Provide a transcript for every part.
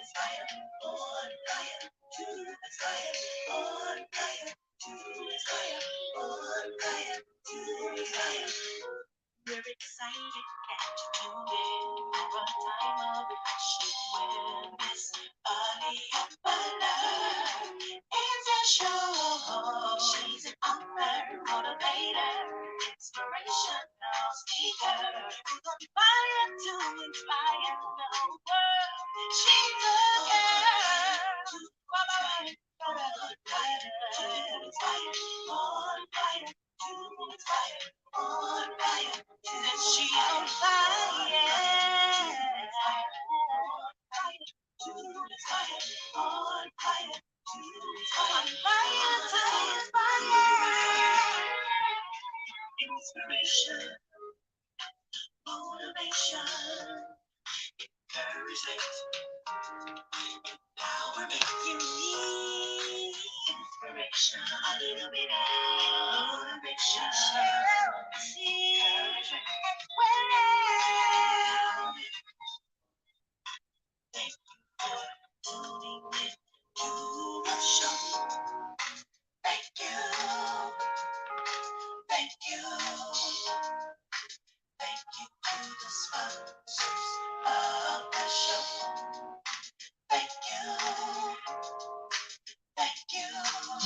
We're excited and tuned in for a time of refreshing with Miss Aleigha. It's a show. She's an author, motivator, inspirational speaker who's on fire to inspire the whole world. She's a girl to follow. On fire, to inspire, on fire, to inspire, on fire. That she on fire. To inspire, on fire, to inspire, on fire, to inspire. Inspiration, motivation, encouragement, empowerment. You need inspiration, a little bit of motivation. See, well, thank you for tuning in to the show. Thank you, thank you, thank you to the sponsors of the show. Thank you, thank you.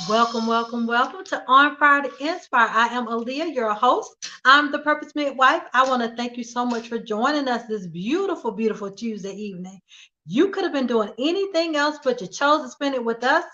Welcome, welcome, welcome to On Fire to Inspire. I am Aleigha, your host. I'm the Purpose Midwife. I want to thank you so much for joining us this beautiful, beautiful Tuesday evening. You could have been doing anything else, but you chose to spend it with us.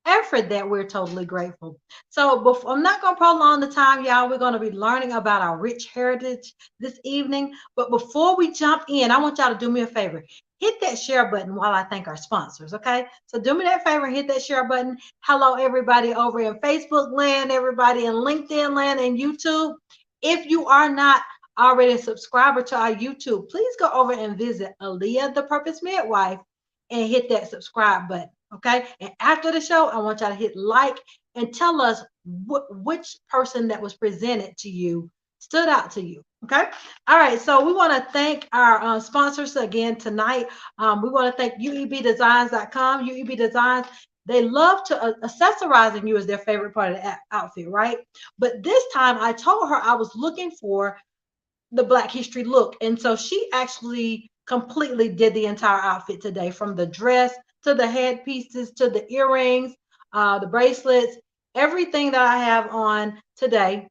And for that, we're totally grateful. So I'm not going to prolong the time, y'all. We're going to be learning about our rich heritage this evening. But before we jump in, I want y'all to do me a favor. Hit that share button while I thank our sponsors, okay? So do me that favor, hit that share button. Hello, everybody over in Facebook land, everybody in LinkedIn land and YouTube. If you are not already a subscriber to our YouTube, please go over and visit Aleigha, the Purpose Midwife, and hit that subscribe button, okay? And after the show, I want y'all to hit like and tell us which person that was presented to you stood out to you, okay? All right, so we want to thank our sponsors again tonight. We want to thank uebdesigns.com. UEB Designs, they love to accessorizing you as their favorite part of the outfit, right? But this time I told her I was looking for the Black History look. And so she actually completely did the entire outfit today, from the dress to the headpieces to the earrings, the bracelets, everything that I have on today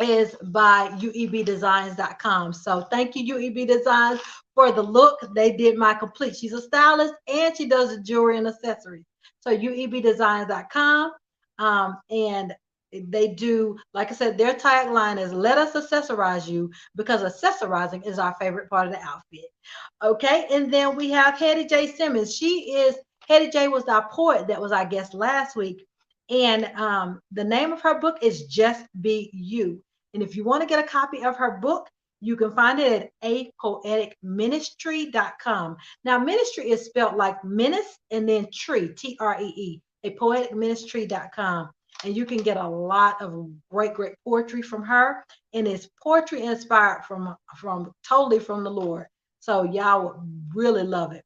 is by uebdesigns.com. So thank you, UEB Designs, for the look. They did my complete. She's a stylist and she does the jewelry and accessories. So uebdesigns.com. And they do, like I said, their tagline is "Let us accessorize you," because accessorizing is our favorite part of the outfit. Okay, and then we have Hetty J. Simmons. Hetty J was our poet that was our guest last week. And the name of her book is Just Be You. And if you want to get a copy of her book, you can find it at apoeticministry.com. Now, ministry is spelled like menace and then tree, Tree, apoeticministry.com. And you can get a lot of great, great poetry from her. And it's poetry inspired from totally from the Lord. So y'all would really love it.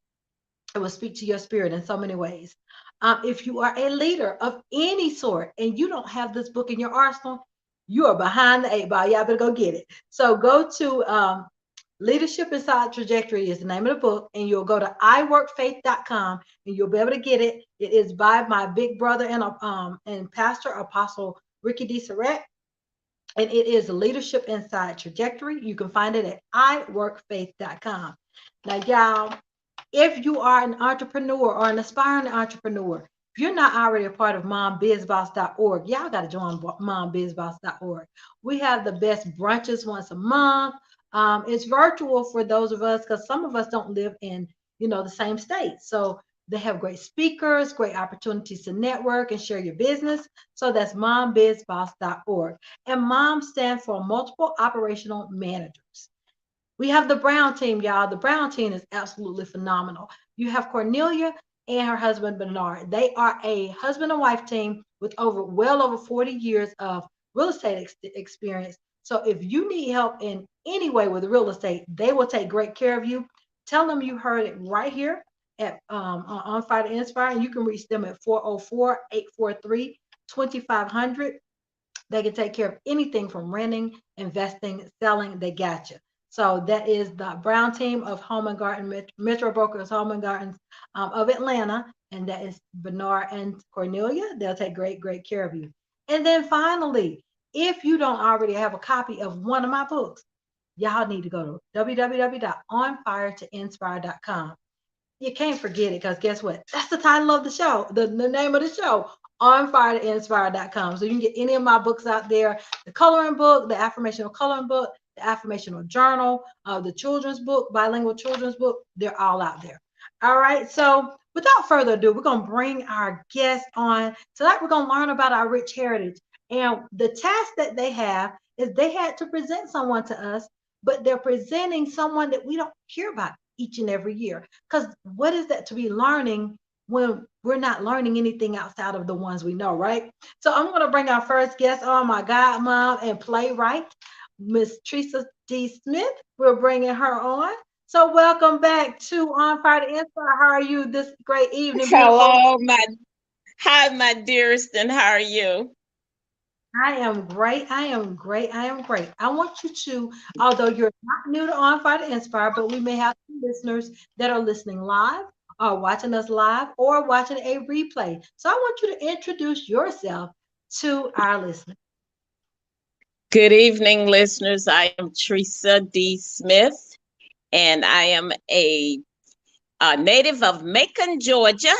It will speak to your spirit in so many ways. If you are a leader of any sort and you don't have this book in your arsenal, you are behind the eight ball. Y'all better go get it. So go to Leadership Inside Trajectory is the name of the book, and you'll go to iworkfaith.com and you'll be able to get it. It is by my big brother and pastor, Apostle Ricky D. Surrett, and it is Leadership Inside Trajectory. You can find it at iworkfaith.com. Now, y'all, if you are an entrepreneur or an aspiring entrepreneur, if you're not already a part of mombizboss.org, y'all got to join mombizboss.org. We have the best brunches once a month. It's virtual for those of us, because some of us don't live in, the same state. So they have great speakers, great opportunities to network and share your business. So that's mombizboss.org. And MOM stands for Multiple Operational Managers. We have the Brown team, y'all. The Brown team is absolutely phenomenal. You have Cornelia and her husband, Bernard. They are a husband and wife team with well over 40 years of real estate experience. So if you need help in any way with real estate, they will take great care of you. Tell them you heard it right here at on Fire to Inspire, and you can reach them at 404-843-2500. They can take care of anything from renting, investing, selling. They got you. So that is the Brown team of Home and Garden, Metro Brokers Home and Gardens of Atlanta. And that is Bernard and Cornelia. They'll take great care of you. And then finally, if you don't already have a copy of one of my books, y'all need to go to www.onfiretoinspire.com. You can't forget it, because guess what? That's the title of the show, the name of the show, onfiretoinspire.com. So you can get any of my books out there, the coloring book, the affirmational coloring book, the affirmational journal, the children's book, bilingual children's book. They're all out there. All right. So without further ado, we're going to bring our guest on. Tonight, we're going to learn about our rich heritage. And the task that they have is they had to present someone to us, but they're presenting someone that we don't hear about each and every year. Because what is that to be learning when we're not learning anything outside of the ones we know, right? So I'm going to bring our first guest on, my godmom and playwright, Miss Tresa D. Smith. We're bringing her on. So welcome back to On Fire to Inspire. How are you this great evening? Hello, hi, my dearest, and how are you? I am great. I want you to, although you're not new to On Fire to Inspire, but we may have some listeners that are listening live or watching us live or watching a replay. So I want you to introduce yourself to our listeners. Good evening, listeners. I am Tresa D. Smith, and I am a native of Macon, Georgia.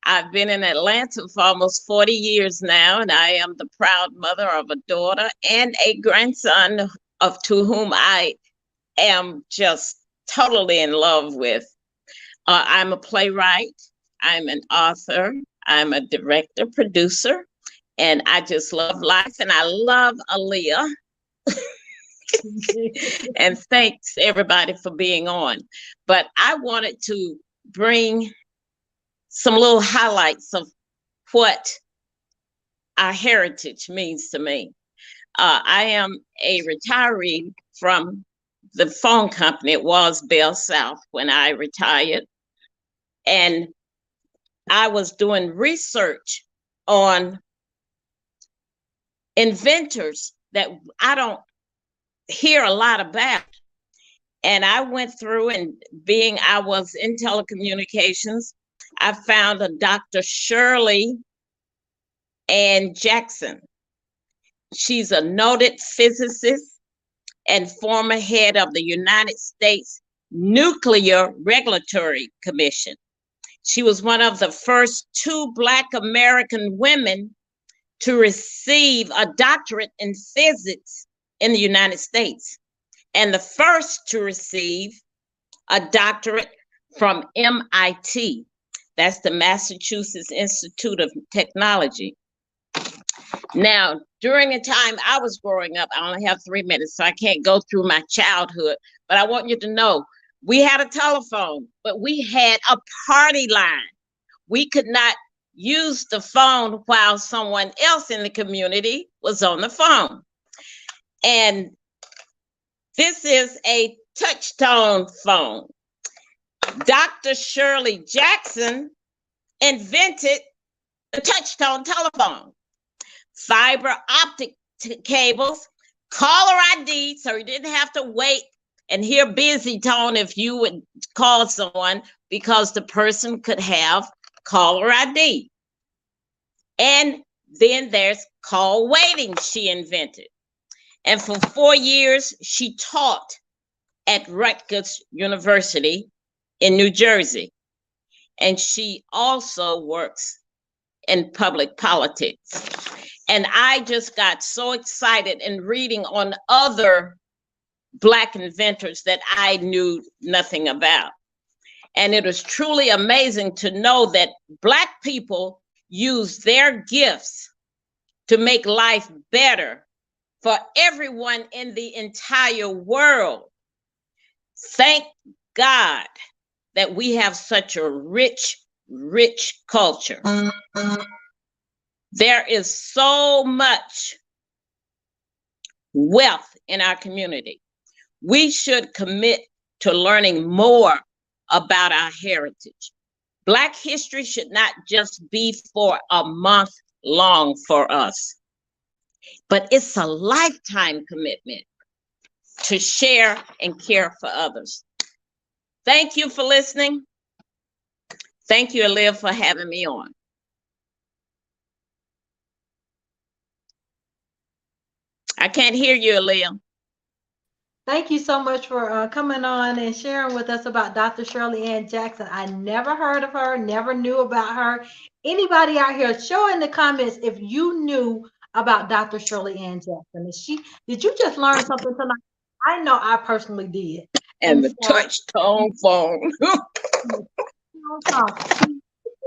I've been in Atlanta for almost 40 years now, and I am the proud mother of a daughter and a grandson to whom I am just totally in love with. I'm a playwright. I'm an author. I'm a director, producer, and I just love life, and I love Aleigha. And thanks everybody for being on. But I wanted to bring some little highlights of what our heritage means to me. I am a retiree from the phone company. It was Bell South when I retired. And I was doing research on inventors that I don't hear a lot about. And I went through, and I was in telecommunications, I found a Dr. Shirley Ann Jackson. She's a noted physicist and former head of the United States Nuclear Regulatory Commission. She was one of the first 2 Black American women to receive a doctorate in physics in the United States, and the first to receive a doctorate from MIT. That's the Massachusetts Institute of Technology. Now, during the time I was growing up, I only have 3 minutes, so I can't go through my childhood, but I want you to know, we had a telephone, but we had a party line. We could not use the phone while someone else in the community was on the phone. And this is a touch tone phone. Dr. Shirley Jackson invented the touch tone telephone. Fiber optic cables, caller ID, so you didn't have to wait and hear busy tone if you would call someone, because the person could have caller ID. And then there's call waiting she invented. And for 4 years, she taught at Rutgers University in New Jersey. And she also works in public politics. And I just got so excited in reading on other Black inventors that I knew nothing about. And it was truly amazing to know that Black people use their gifts to make life better for everyone in the entire world. Thank God that we have such a rich, rich culture. There is so much wealth in our community. We should commit to learning more about our heritage. Black history should not just be for a month long for us, but it's a lifetime commitment to share and care for others. Thank you for listening. Thank you, Aleigha, for having me on. I can't hear you, Aleigha. Thank you so much for coming on and sharing with us about Dr. Shirley Ann Jackson. I never heard of her, never knew about her. Anybody out here, show in the comments if you knew about Dr. Shirley Ann Jackson. Did you just learn something tonight? I know I personally did. And the touch tone phone. The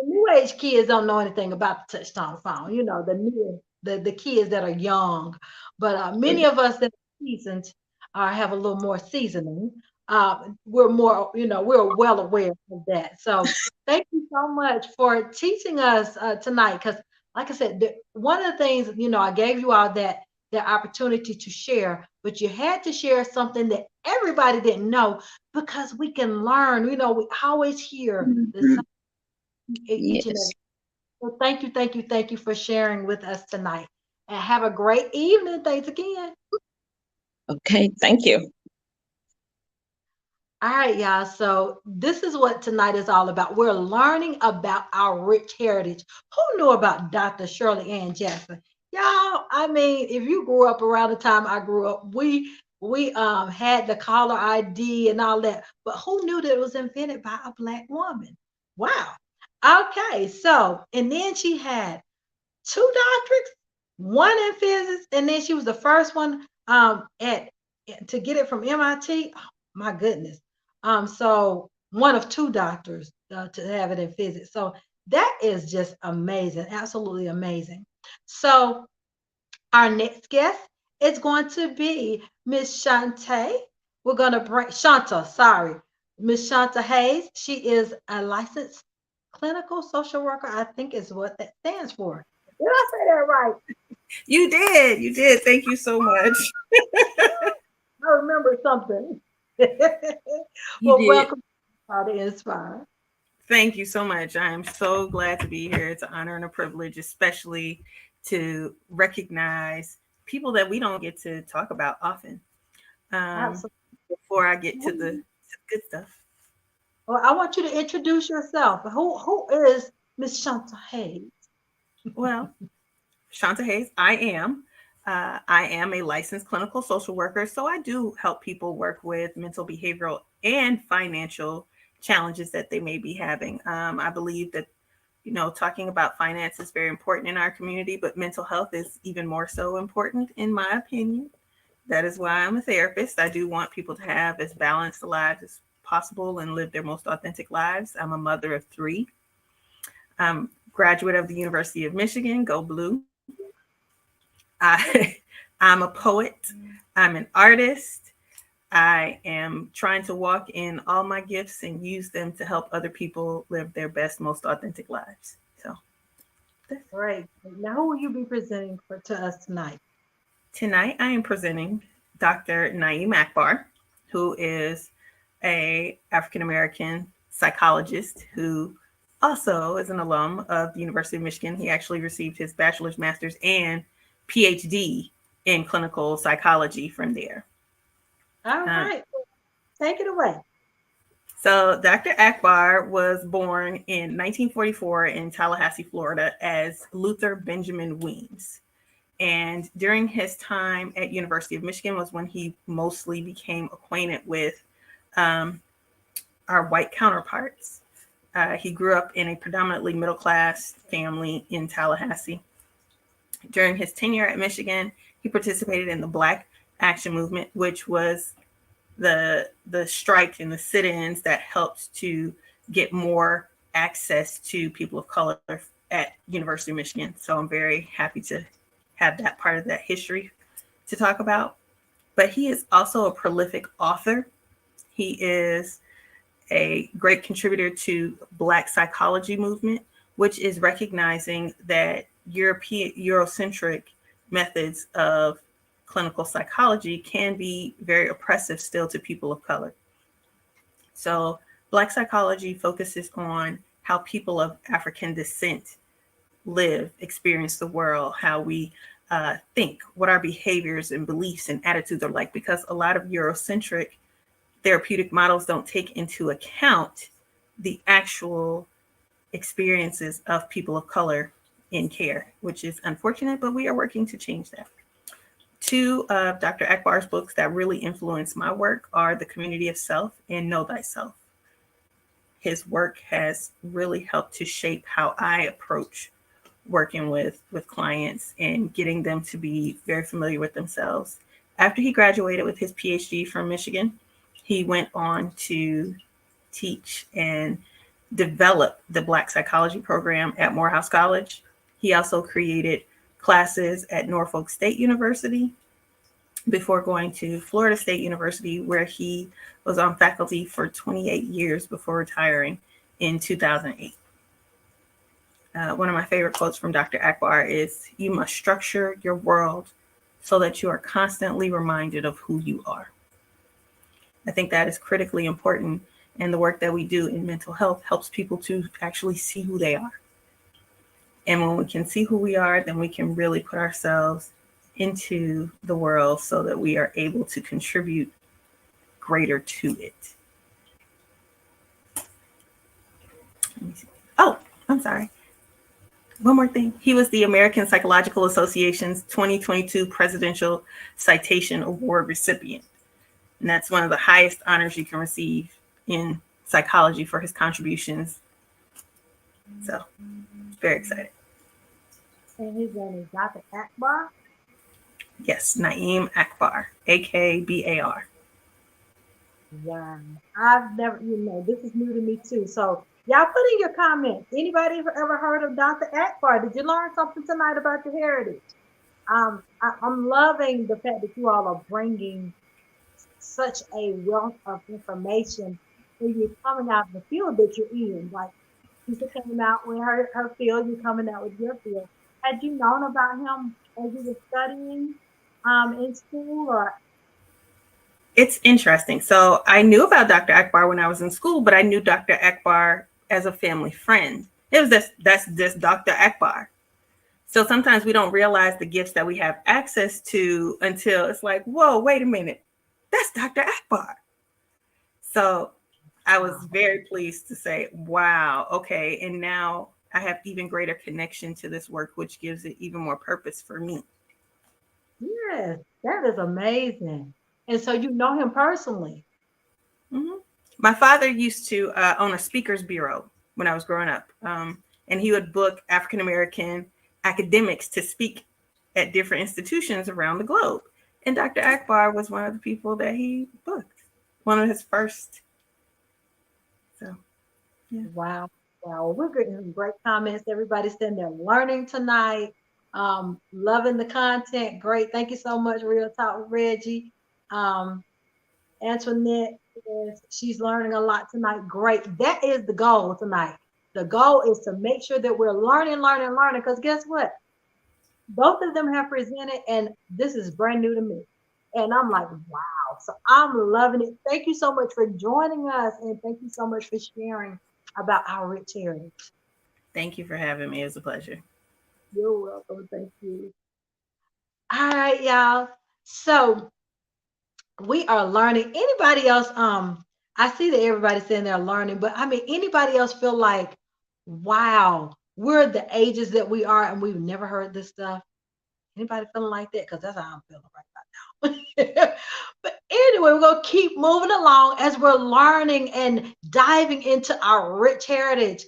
new age kids don't know anything about the touch tone phone. You know, the kids that are young, but many of us that are seasoned have a little more seasoning. We're more, we're well aware of that. So thank you so much for teaching us tonight. Because, like I said, one of the things, I gave you all that opportunity to share, but you had to share something that everybody didn't know because we can learn. We always hear the each and every. So thank you for sharing with us tonight. And have a great evening. Thanks again. Okay, thank you. All right, y'all. So this is what tonight is all about. We're learning about our rich heritage. Who knew about Dr. Shirley Ann Jackson? Y'all, I mean, if you grew up around the time I grew up, we had the caller ID and all that. But who knew that it was invented by a Black woman? Wow. Okay, so and then she had 2 doctorates, one in physics, and then she was the first one to get it from MIT. Oh, my goodness. So one of 2 doctors to have it in physics. So that is just amazing, absolutely amazing. So our next guest is going to be Miss Shanta. We're going to bring Shanta, sorry, Miss Shanta Hayes. She is a licensed clinical social worker, I think is what that stands for. Did I say that right? You did. Thank you so much. I remember something. Well, welcome to Inspire. Thank you so much. I am so glad to be here. It's an honor and a privilege, especially to recognize people that we don't get to talk about often. Before I get to the good stuff. Well, I want you to introduce yourself. Who is Miss Shanta Hayes? Well, Shanta Hayes, I am a licensed clinical social worker. So I do help people work with mental, behavioral, and financial challenges that they may be having. I believe that, talking about finance is very important in our community, but mental health is even more so important, in my opinion. That is why I'm a therapist. I do want people to have as balanced lives as possible and live their most authentic lives. I'm a mother of 3. I'm graduate of the University of Michigan, go Blue. I'm a poet. I'm an artist. I am trying to walk in all my gifts and use them to help other people live their best, most authentic lives. So, great. Now, who will you be presenting to us tonight? Tonight, I am presenting Dr. Naeem Akbar, who is a African-American psychologist who also is an alum of the University of Michigan. He actually received his bachelor's, master's, and PhD in clinical psychology from there. All right. Take it away. So Dr. Akbar was born in 1944 in Tallahassee, Florida as Luther Benjamin Weems. And during his time at University of Michigan was when he mostly became acquainted with our white counterparts. He grew up in a predominantly middle-class family in Tallahassee. During his tenure at Michigan, he participated in the Black Action Movement, which was the strike and the sit-ins that helped to get more access to people of color at University of Michigan. So I'm very happy to have that part of that history to talk about. But he is also a prolific author. He is a great contributor to Black psychology movement, which is recognizing that Eurocentric methods of clinical psychology can be very oppressive still to people of color. So Black psychology focuses on how people of African descent live, experience the world, how we think, what our behaviors and beliefs and attitudes are like, because a lot of Eurocentric therapeutic models don't take into account the actual experiences of people of color in care, which is unfortunate, but we are working to change that. Two of Dr. Akbar's books that really influenced my work are The Community of Self and Know Thyself. His work has really helped to shape how I approach working with clients and getting them to be very familiar with themselves. After he graduated with his PhD from Michigan, he went on to teach and develop the Black Psychology program at Morehouse College. He also created classes at Norfolk State University before going to Florida State University, where he was on faculty for 28 years before retiring in 2008. One of my favorite quotes from Dr. Akbar is, "You must structure your world so that you are constantly reminded of who you are." I think that is critically important, and the work that we do in mental health helps people to actually see who they are. And when we can see who we are, then we can really put ourselves into the world so that we are able to contribute greater to it. Oh, I'm sorry. One more thing. He was the American Psychological Association's 2022 Presidential Citation Award recipient. And that's one of the highest honors you can receive in psychology for his contributions. So, very excited. And his name is Dr. Akbar? Yes, Naeem Akbar, A-K-B-A-R. Wow. I've never, this is new to me too. So y'all put in your comments. Anybody ever heard of Dr. Akbar? Did you learn something tonight about the heritage? I'm loving the fact that you all are bringing such a wealth of information when you're coming out of the field that you're in. Like Lisa came out with her field, you're coming out with your field. Had you known about him as you were studying in school, or? It's interesting. So I knew about Dr. Akbar when I was in school, but I knew Dr. Akbar as a family friend. It was that's Dr. Akbar. So sometimes we don't realize the gifts that we have access to until it's like, whoa, wait a minute, that's Dr. Akbar. So I was very pleased to say, wow, okay. And now I have even greater connection to this work, which gives it even more purpose for me. Yes, that is amazing. And so you know him personally. Mm-hmm. My father used to own a speakers bureau when I was growing up. And he would book African-American academics to speak at different institutions around the globe. And Dr. Akbar was one of the people that he booked, one of his first. So, yeah. Wow. Wow. We're getting some great comments. Everybody's sitting there learning tonight. Loving the content. Great. Thank you so much, Real Talk with Reggie. Antoinette says she's learning a lot tonight. Great. That is the goal tonight. The goal is to make sure that we're learning. Because guess what? Both of them have presented, and this is brand new to me. And I'm like, wow. So I'm loving it. Thank you so much for joining us, and thank you so much for sharing about our rich heritage. Thank you for having me. It was a pleasure. You're welcome. Thank you. All right, y'all. So we are learning. Anybody else? I see that everybody's saying they're learning, but I mean, anybody else feel like, wow, we're the ages that we are, and we've never heard this stuff? Anybody feeling like that? Because that's how I'm feeling right now. But anyway, we're going to keep moving along as we're learning and diving into our rich heritage.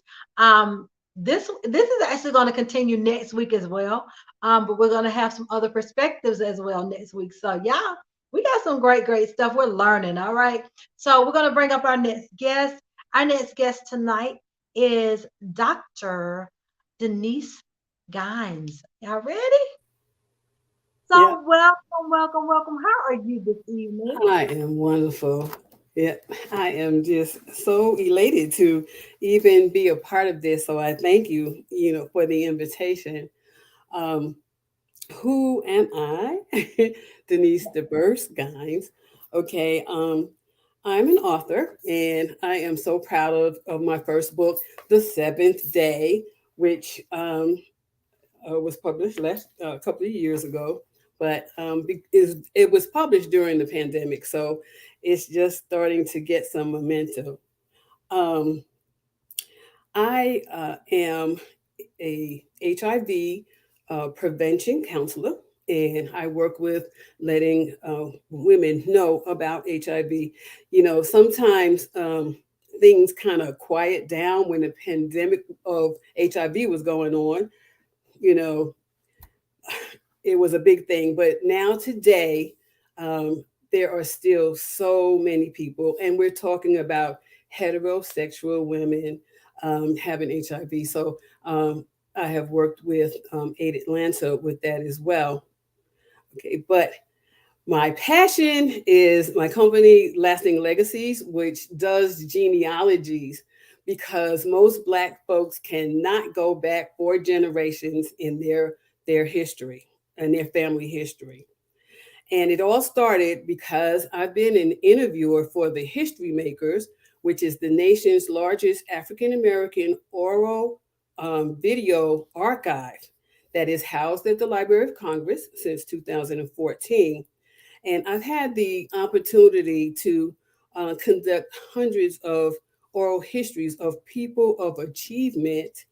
This is actually going to continue next week as well. But we're going to have some other perspectives as well next week. So yeah, we got some great stuff. We're learning. All right. So we're going to bring up our next guest. Our next guest tonight is Dr. Denise Gines. Y'all ready? So Yeah. welcome. How are you this evening? I am wonderful. Yeah, I am just so elated to even be a part of this. So I thank you, for the invitation. Who am I? Denise DeBurst Gines. Okay. I'm an author, and I am so proud of my first book, The Seventh Day, which was published last a couple of years ago, but it was published during the pandemic, so it's just starting to get some momentum. Um, I am a HIV prevention counselor, and I work with letting women know about HIV. You know, sometimes things kind of quiet down when the pandemic of HIV was going on. You know, it was a big thing, but now today, um, there are still so many people, and we're talking about heterosexual women having HIV. So I have worked with Aid Atlanta with that as well. Okay, but my passion is my company, Lasting Legacies, which does genealogies because most Black folks cannot go back 4 generations in their history and their family history. And it all started because I've been an interviewer for the History Makers, which is the nation's largest African American oral video archive that is housed at the Library of Congress since 2014. And I've had the opportunity to conduct hundreds of oral histories of people of achievement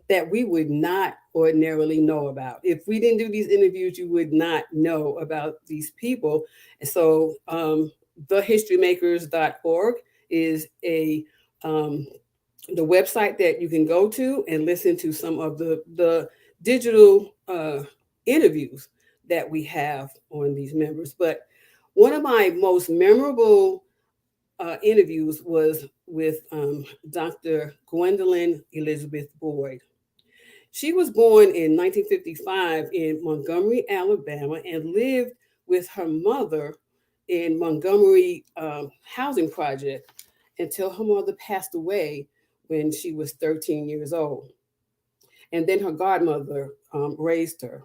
that we would not ordinarily know about. If we didn't do these interviews, you would not know about these people. And so thehistorymakers.org is um, the website that you can go to and listen to some of the digital interviews that we have on these members. But one of my most memorable interviews was with Dr. Gwendolyn Elizabeth Boyd. She was born in 1955 in Montgomery, Alabama, and lived with her mother in Montgomery housing project until her mother passed away when she was 13 years old. And then her godmother raised her.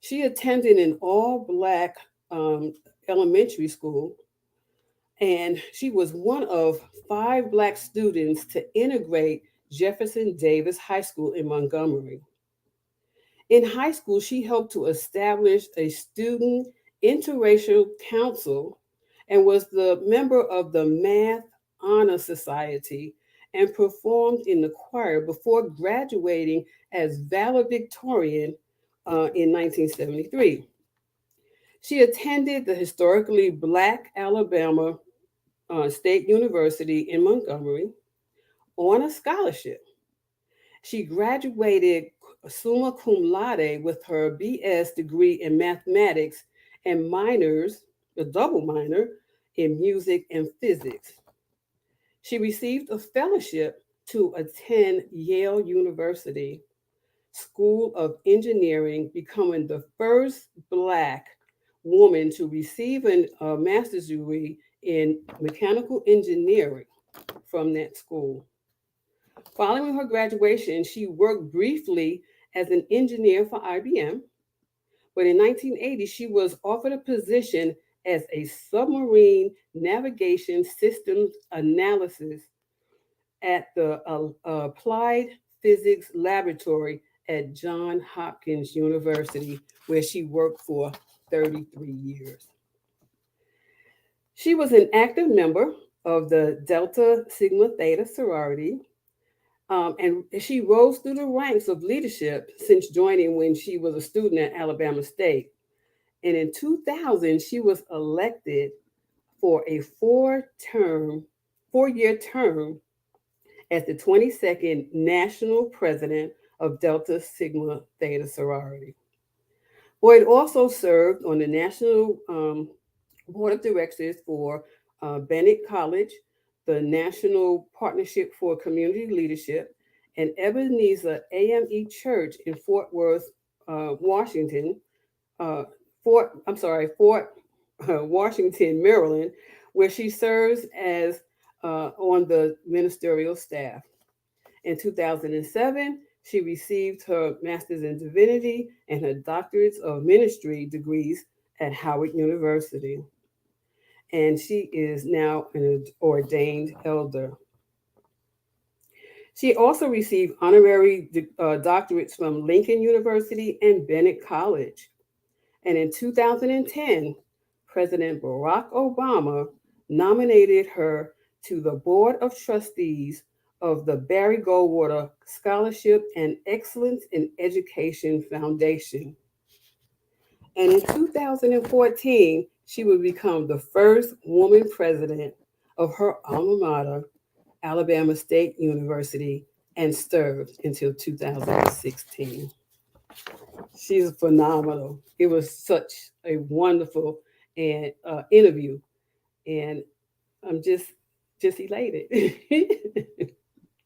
She attended an all Black elementary school, and she was one of 5 Black students to integrate Jefferson Davis High School in Montgomery. In high school, she helped to establish a student interracial council and was the member of the Math Honor Society and performed in the choir before graduating as valedictorian in 1973. She attended the historically Black Alabama State University in Montgomery on a scholarship. She graduated summa cum laude with her BS degree in mathematics and minors, a double minor, in music and physics. She received a fellowship to attend Yale University School of Engineering, becoming the first Black woman to receive a master's degree in mechanical engineering from that school. Following her graduation, she worked briefly as an engineer for IBM, but in 1980, she was offered a position as a submarine navigation systems analysis at the Applied Physics Laboratory at Johns Hopkins University, where she worked for 33 years. She was an active member of the Delta Sigma Theta sorority, and she rose through the ranks of leadership since joining when she was a student at Alabama State. And in 2000, she was elected for a 4-year term as the 22nd national president of Delta Sigma Theta sorority. Boyd also served on the national board of directors for Bennett College, the National Partnership for Community Leadership, and Ebenezer AME Church in Fort Worth, Washington, Fort Washington, Maryland, where she serves as on the ministerial staff. In 2007, she received her master's in divinity and her doctorates of ministry degrees at Howard University. and she is now an ordained elder. She also received honorary doctorates from Lincoln University and Bennett College. And in 2010, President Barack Obama nominated her to the Board of Trustees of the Barry Goldwater Scholarship and Excellence in Education Foundation. And in 2014, she would become the first woman president of her alma mater, Alabama State University, and served until 2016. She's phenomenal. It was such a wonderful and interview, and I'm just elated.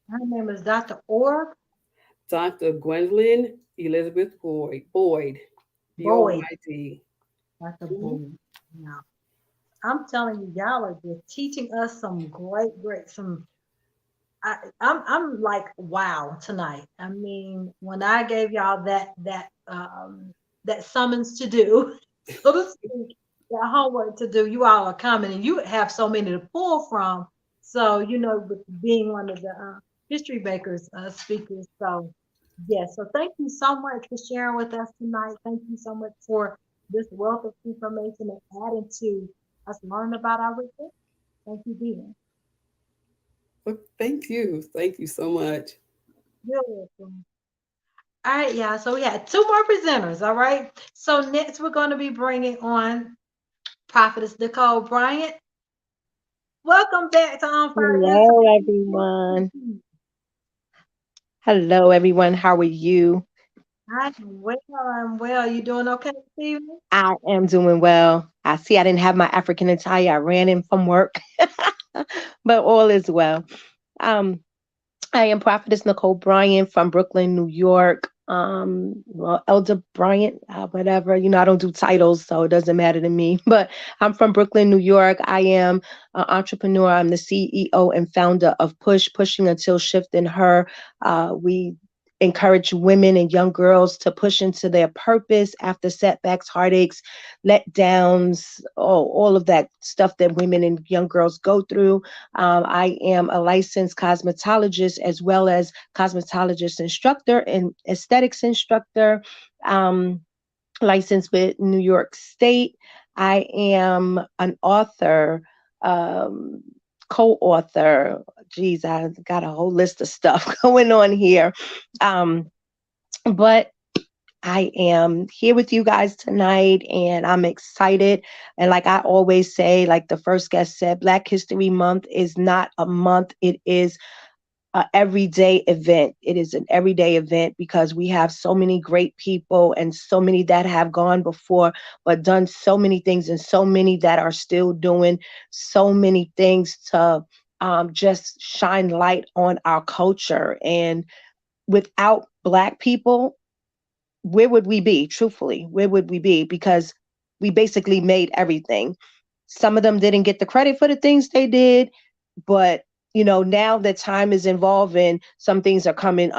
Her name is Dr. Org Dr. Gwendolyn Elizabeth Boyd. Boyd. B-O-Y-D. Dr. Boyd. Yeah. I'm telling you, y'all are just teaching us some great, I'm like, wow, tonight. I mean, when I gave y'all that summons to do, so to speak, that homework to do, you all are coming, and you have so many to pull from. So, with being one of the history makers speakers. So, yes. So, thank you so much for sharing with us tonight. Thank you so much for this wealth of information and adding to us learning about our ritual. Thank you, dear. Well, thank you. Thank you so much. You're welcome. All right, y'all. So we had two more presenters. All right. So next we're going to be bringing on Prophetess Nicole Bryant. Welcome back to On Fire. Hello, everyone. Hello, everyone. How are you? I'm well. You doing okay this evening? I am doing well. I see I didn't have my African attire. I ran in from work, but all is well. I am Prophetess Nicole Bryant from Brooklyn, New York. Well, Elder Bryant, whatever. I don't do titles, so it doesn't matter to me. But I'm from Brooklyn, New York. I am an entrepreneur. I'm the CEO and founder of Pushing Until Shifting Her. We encourage women and young girls to push into their purpose after setbacks, heartaches, letdowns, all of that stuff that women and young girls go through. I am a licensed cosmetologist as well as cosmetologist instructor and aesthetics instructor, licensed with New York State. I am an author, co-author. Geez, I got a whole list of stuff going on here. But I am here with you guys tonight, and I'm excited. And like I always say, like the first guest said, Black History Month is not a month. It is an everyday event. It is an everyday event because we have so many great people and so many that have gone before, but done so many things, and so many that are still doing so many things to just shine light on our culture. And without Black people, where would we be? Truthfully, where would we be? Because we basically made everything. Some of them didn't get the credit for the things they did, but now that time is evolving, some things are coming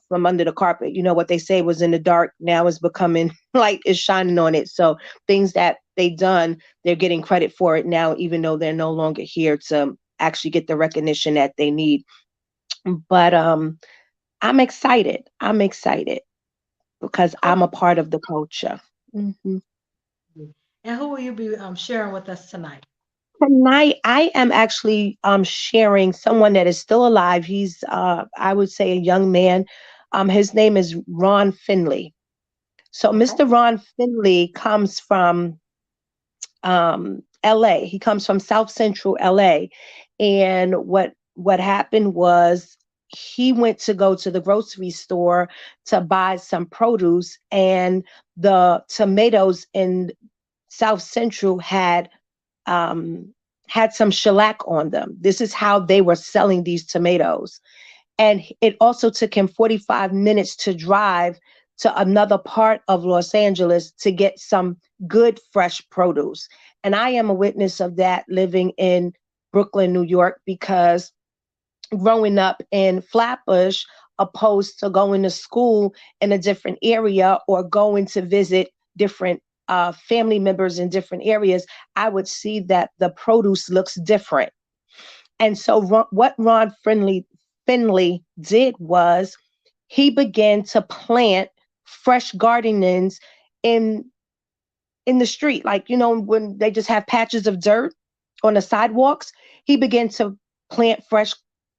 from under the carpet. What they say was in the dark now is becoming light, is shining on it. So things that they done, they're getting credit for it now, even though they're no longer here to actually get the recognition that they need. But I'm excited. Because I'm a part of the culture. Mm-hmm. And who will you be sharing with us tonight? Tonight, I am actually sharing someone that is still alive. He's, I would say, a young man. His name is Ron Finley. So okay. Mr. Ron Finley comes from LA. He comes from South Central LA. And what happened was, he went to go to the grocery store to buy some produce, and the tomatoes in South Central had some shellac on them. This is how they were selling these tomatoes. And it also took him 45 minutes to drive to another part of Los Angeles to get some good, fresh produce. And I am a witness of that living in Brooklyn, New York, because growing up in Flatbush, opposed to going to school in a different area or going to visit different family members in different areas, I would see that the produce looks different. And so what Ron Finley did was he began to plant fresh gardenings in the street, like, you know, when they just have patches of dirt on the sidewalks. He began to plant fresh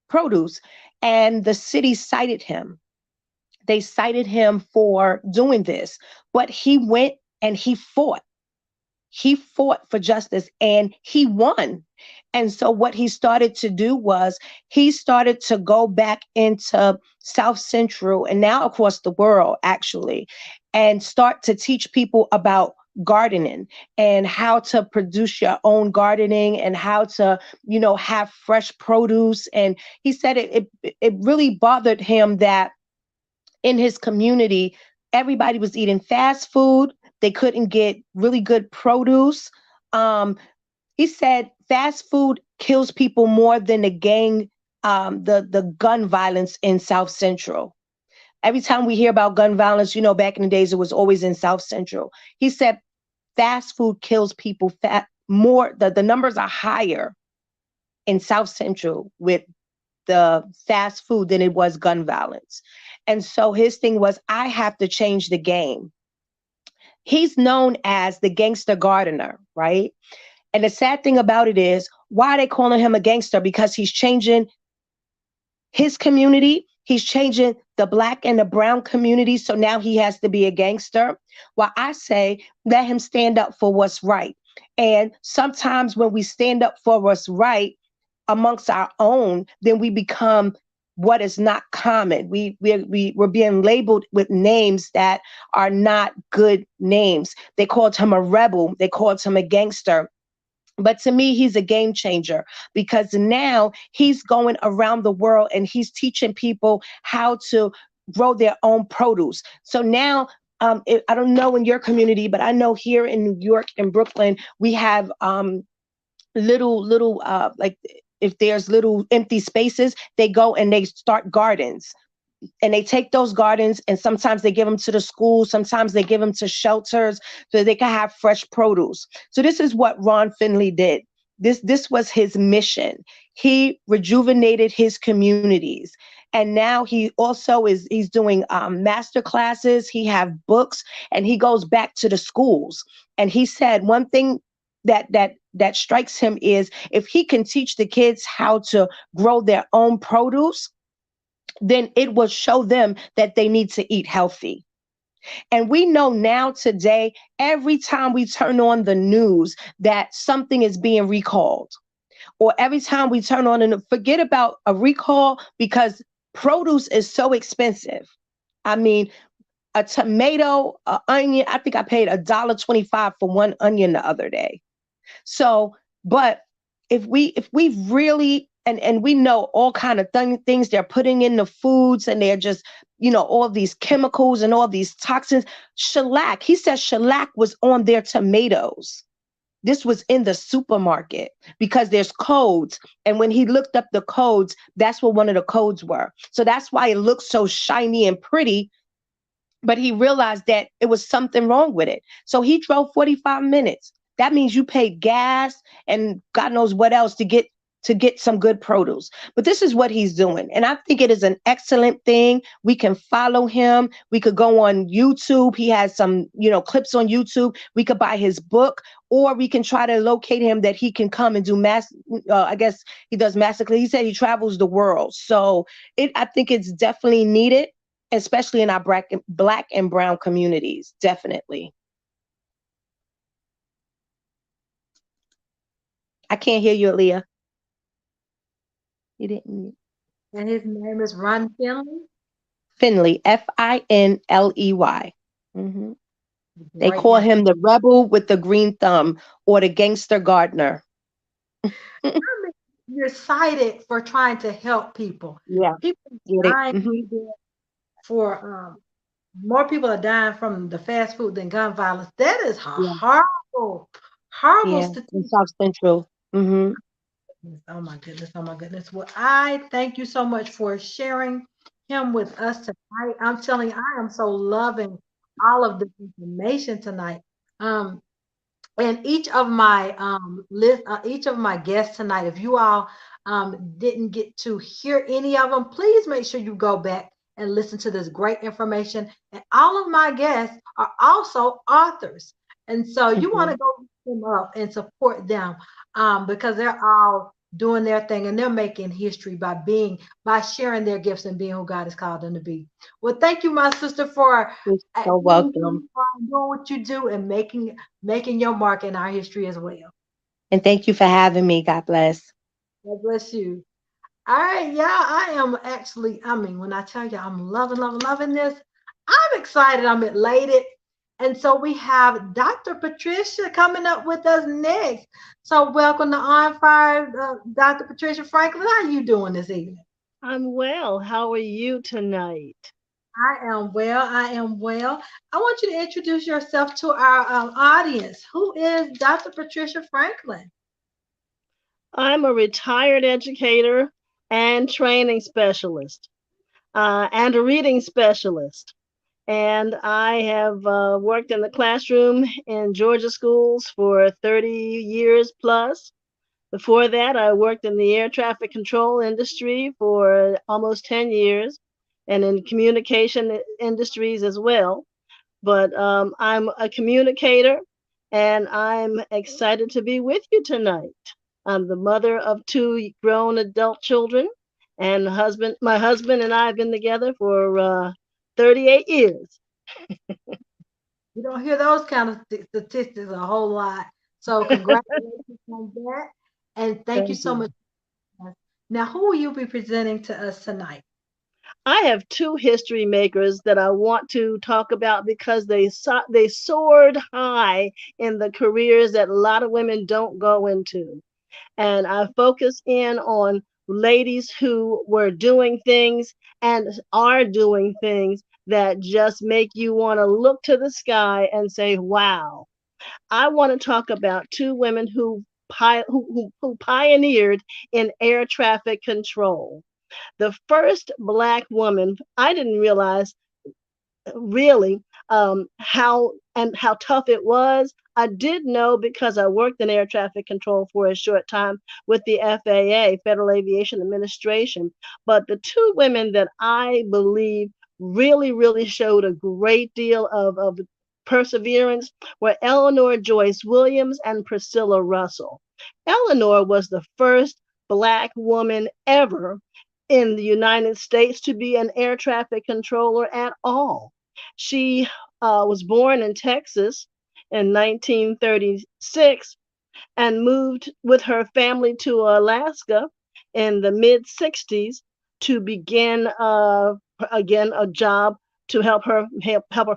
produce, and the city cited him. They cited him for doing this, but he went and he fought. He fought for justice and he won. And so what he started to do was he started to go back into South Central and now across the world, actually, and start to teach people about gardening and how to produce your own gardening and how to, you know, have fresh produce. And he said it really bothered him that in his community, everybody was eating fast food. They couldn't get really good produce. He said fast food kills people more than the gun violence in South Central. Every time we hear about gun violence, you know, back in the days, it was always in South Central. He said fast food kills people more. The numbers are higher in South Central with the fast food than it was gun violence. And so his thing was, I have to change the game. He's known as the gangster gardener, right? And the sad thing about it is, why are they calling him a gangster? Because he's changing his community. He's changing the Black and the brown community. So now he has to be a gangster. Well, I say, let him stand up for what's right. And sometimes when we stand up for what's right amongst our own, then we become what is not common. We're being labeled with names that are not good names. They called him a rebel. They called him a gangster. But to me, he's a game changer because now he's going around the world and he's teaching people how to grow their own produce. So now, I don't know in your community, but I know here in New York and Brooklyn, we have little like, if there's little empty spaces, they go and they start gardens. And they take those gardens and sometimes they give them to the schools, sometimes they give them to shelters so they can have fresh produce. So this is what Ron Finley did. This was his mission. He rejuvenated his communities. And now he also he's doing master classes. He have books and he goes back to the schools. And he said one thing that strikes him is if he can teach the kids how to grow their own produce, then it will show them that they need to eat healthy. And we know now today, every time we turn on the news, that something is being recalled. Or every time we turn on, and forget about a recall, because produce is so expensive. I mean, a tomato, an onion, I think I paid $1.25 for one onion the other day. So, but if we really, and we know all kind of things they're putting in the foods, and they're just, you know, all these chemicals and all these toxins. Shellac, he said shellac was on their tomatoes. This was in the supermarket because there's codes. And when he looked up the codes, that's what one of the codes were. So that's why it looks so shiny and pretty. But he realized that it was something wrong with it. So he drove 45 minutes. That means you paid gas and God knows what else to get some good produce. But this is what he's doing. And I think it is an excellent thing. We can follow him. We could go on YouTube. He has some, you know, clips on YouTube. We could buy his book, or we can try to locate him that he can come and do I guess he does massacre. He said he travels the world. So I think it's definitely needed, especially in our Black and brown communities. Definitely. I can't hear you, Aleigha. You didn't. And his name is Ron Finley. Finley, Finley. Mm-hmm. They Right call now. him the rebel with the green thumb, or the gangster gardener. You're cited for trying to help people. Yeah. People Yeah, dying for more people are dying from the fast food than gun violence. That is horrible statistic. in South Central. Mm-hmm. Oh my goodness. Well, I thank you so much for sharing him with us tonight. I'm telling you, I am so loving all of the information tonight. And each of my guests tonight, if you all didn't get to hear any of them, please make sure you go back and listen to this great information. And all of my guests are also authors, and so you want to go look them up and support them, because they're all doing their thing and they're making history by sharing their gifts and being who God has called them to be. Well, thank you, my sister, for You're so welcome. doing what you do and making your mark in our history as well. And thank you for having me. God bless. God bless you. All right, yeah, I am actually, I mean, when I tell you I'm loving, loving, loving this, I'm excited, I'm elated. And so we have Dr. Patricia coming up with us next. So welcome to On Fire, Dr. Patricia Franklin. How are you doing this evening? I'm well. How are you tonight? I am well. I am well. I want you to introduce yourself to our audience. Who is Dr. Patricia Franklin? I'm a retired educator and training specialist and a reading specialist. And I have worked in the classroom in Georgia schools for 30 years plus. Before that, I worked in the air traffic control industry for almost 10 years and in communication industries as well. But I'm a communicator and I'm excited to be with you tonight. I'm the mother of two grown adult children, and my husband and I have been together for 38 years. You don't hear those kind of statistics a whole lot. So congratulations on that. And thank you Thank so you. much. Now, who will you be presenting to us tonight? I have two history makers that I want to talk about because they soared high in the careers that a lot of women don't go into. And I focus in on ladies who were doing things and are doing things that just make you want to look to the sky and say, wow. I want to talk about two women who pioneered in air traffic control. The first Black woman, I didn't realize really how tough it was. I did know because I worked in air traffic control for a short time with the FAA, Federal Aviation Administration. But the two women that I believe really showed a great deal of perseverance were Eleanor Joyce Williams and Priscilla Russell. Eleanor was the first Black woman ever in the United States to be an air traffic controller at all. She was born in Texas in 1936 and moved with her family to Alaska in the mid 60s to begin again a job to help her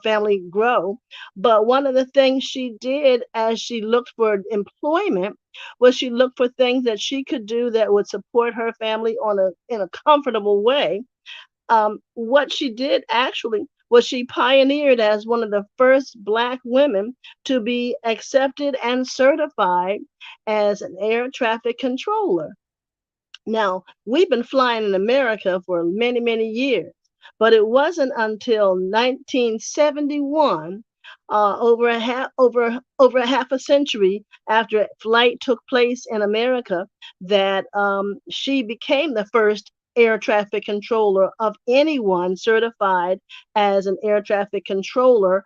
family grow. But one of the things she did as she looked for employment was she looked for things that she could do that would support her family in a comfortable way. What she did actually was she pioneered as one of the first Black women to be accepted and certified as an air traffic controller. Now, we've been flying in America for many years, but it wasn't until 1971, over a half a century after flight took place in America, that she became the first air traffic controller of anyone certified as an air traffic controller,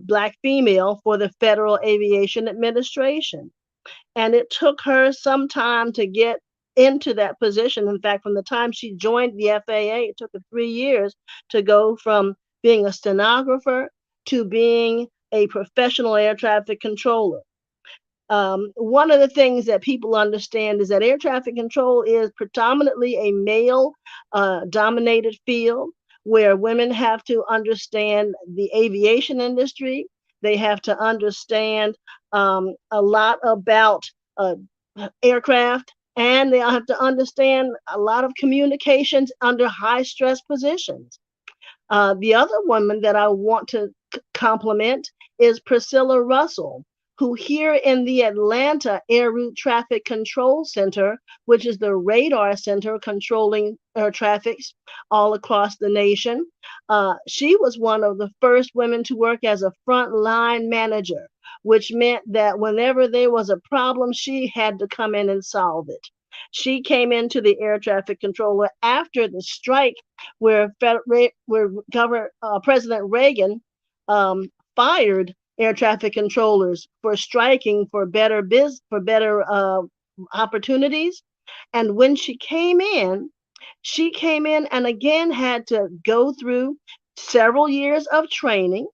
Black female, for the Federal Aviation Administration. And it took her some time to get into that position. In fact, from the time she joined the FAA, it took her 3 years to go from being a stenographer to being a professional air traffic controller. One of the things that people understand is that air traffic control is predominantly a male dominated field where women have to understand the aviation industry. They have to understand a lot about aircraft, and they have to understand a lot of communications under high stress positions. The other woman that I want to compliment is Priscilla Russell. who here in the Atlanta Air Route Traffic Control Center, which is the radar center controlling air traffic all across the nation, she was one of the first women to work as a frontline manager, which meant that whenever there was a problem, she had to come in and solve it. She came into the air traffic controller after the strike where President Reagan fired air traffic controllers for striking for better opportunities. And when she came in and again had to go through several years of training.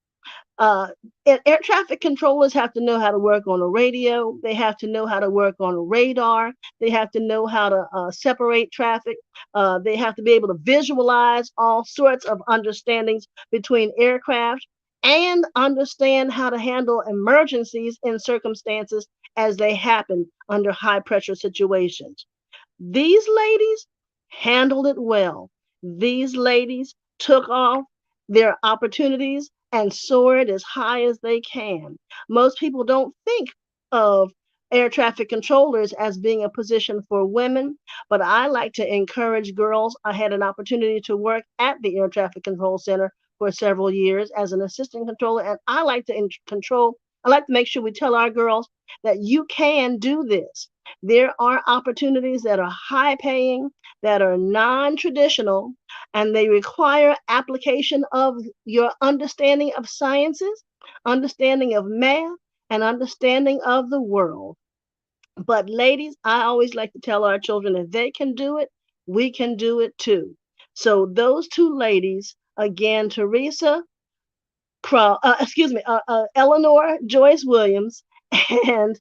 Air traffic controllers have to know how to work on a radio. They have to know how to work on a radar. They have to know how to separate traffic. They have to be able to visualize all sorts of understandings between aircraft and understand how to handle emergencies in circumstances as they happen under high pressure situations. These ladies handled it well. These ladies took off their opportunities and soared as high as they can. Most people don't think of air traffic controllers as being a position for women, but I like to encourage girls. I had an opportunity to work at the Air Traffic Control Center for several years as an assistant controller, and I like to make sure we tell our girls that you can do this. There are opportunities that are high paying, that are non-traditional, and they require application of your understanding of sciences, understanding of math, and understanding of the world. But ladies, I always like to tell our children, if they can do it, we can do it too. So those two ladies, again, Eleanor Joyce Williams and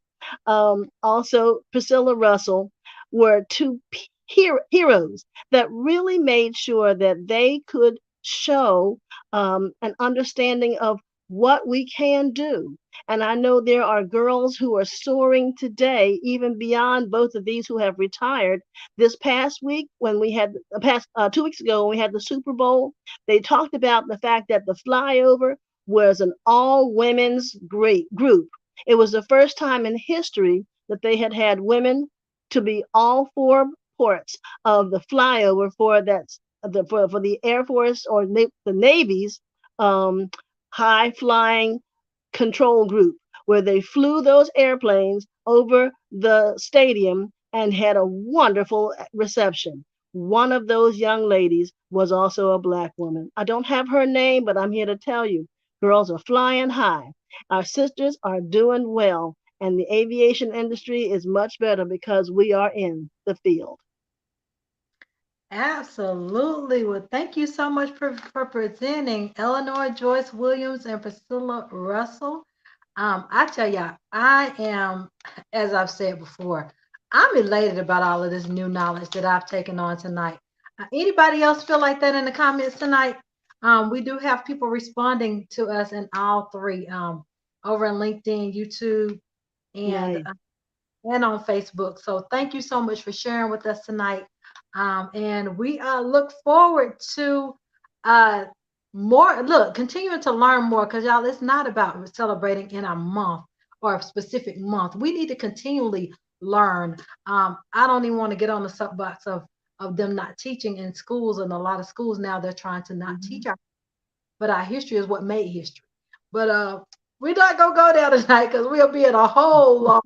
also Priscilla Russell, were two heroes that really made sure that they could show an understanding of what we can do. And I know there are girls who are soaring today, even beyond both of these who have retired. This past week, when we had 2 weeks ago, when we had the Super Bowl, they talked about the fact that the flyover was an all women's group. It was the first time in history that they had women to be all four ports of the flyover for the Air Force or the Navy's high flying control group, where they flew those airplanes over the stadium and had a wonderful reception. One of those young ladies was also a Black woman. I don't have her name, but I'm here to tell you, girls are flying high. Our sisters are doing well, and the aviation industry is much better because we are in the field. Absolutely. Well, thank you so much for presenting Eleanor Joyce Williams and Priscilla Russell. I tell y'all, I am, as I've said before, I'm elated about all of this new knowledge that I've taken on tonight. Anybody else feel like that in the comments tonight? We do have people responding to us in all three, over on LinkedIn, YouTube, and on Facebook. So thank you so much for sharing with us tonight. And we look forward to continuing to learn more, because y'all, it's not about celebrating in a month or a specific month. We need to continually learn. I don't even want to get on the soapbox of them not teaching in schools, and a lot of schools now they're trying to not teach but our history is what made history. But we're not gonna go there tonight because we'll be in a whole long.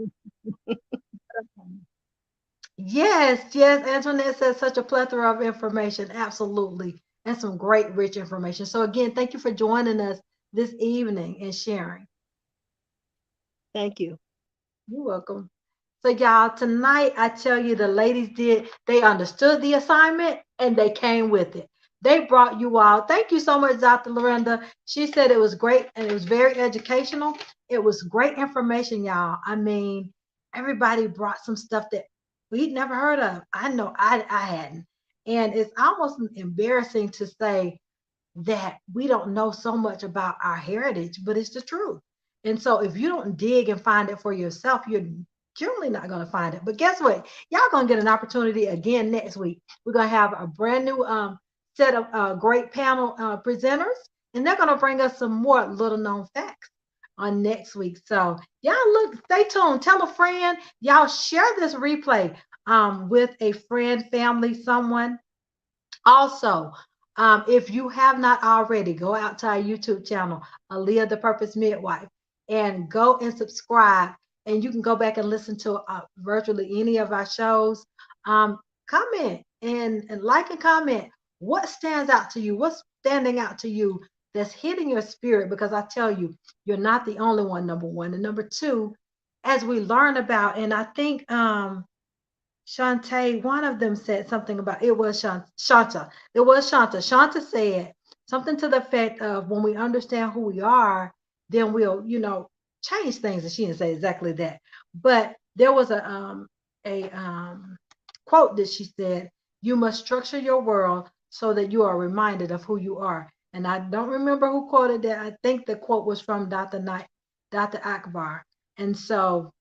Yes, Antoinette says such a plethora of information, absolutely, and some great rich information. So again, thank you for joining us this evening and sharing. Thank you. You're welcome. So y'all, tonight I tell you, the ladies they understood the assignment and they came with it. They brought you all. Thank you so much, Dr. Lorinda. She said it was great and it was very educational. It was great information, y'all. I mean, everybody brought some stuff that we'd never heard of. I know I hadn't. And it's almost embarrassing to say that we don't know so much about our heritage, but it's the truth. And so if you don't dig and find it for yourself, you're generally not going to find it. But guess what? Y'all going to get an opportunity again next week. We're going to have a brand new set of great panel presenters, and they're going to bring us some more little known facts on next week. So y'all stay tuned. Tell a friend. Y'all share this replay with a friend, family, someone. Also, if you have not already, go out to our YouTube channel, Aleigha the Purpose Midwife, and go and subscribe. And you can go back and listen to virtually any of our shows. Comment and like and comment. What stands out to you? What's standing out to you that's hitting your spirit? Because I tell you, you're not the only one, number one. And number two, as we learn about, and I think Shanta, one of them said something about, it was Shanta. It was Shanta. Shanta said something to the effect of, when we understand who we are, then we'll, change things. And she didn't say exactly that, but there was a quote that she said, "You must structure your world so that you are reminded of who you are." And I don't remember who quoted that. I think the quote was from Dr. Akbar. And so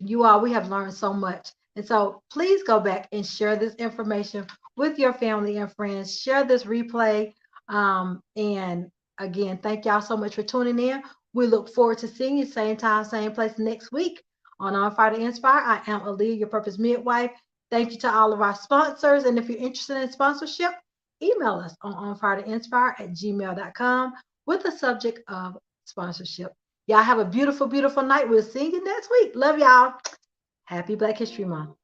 we have learned so much. And so please go back and share this information with your family and friends. Share this replay. And again, thank y'all so much for tuning in. We look forward to seeing you same time, same place next week on Fire to Inspire. I am Aleigha, your Purpose Midwife. Thank you to all of our sponsors. And if you're interested in sponsorship, email us on onfiretoinspire@gmail.com with the subject of sponsorship. Y'all have a beautiful, beautiful night. We'll see you next week. Love y'all. Happy Black History Month.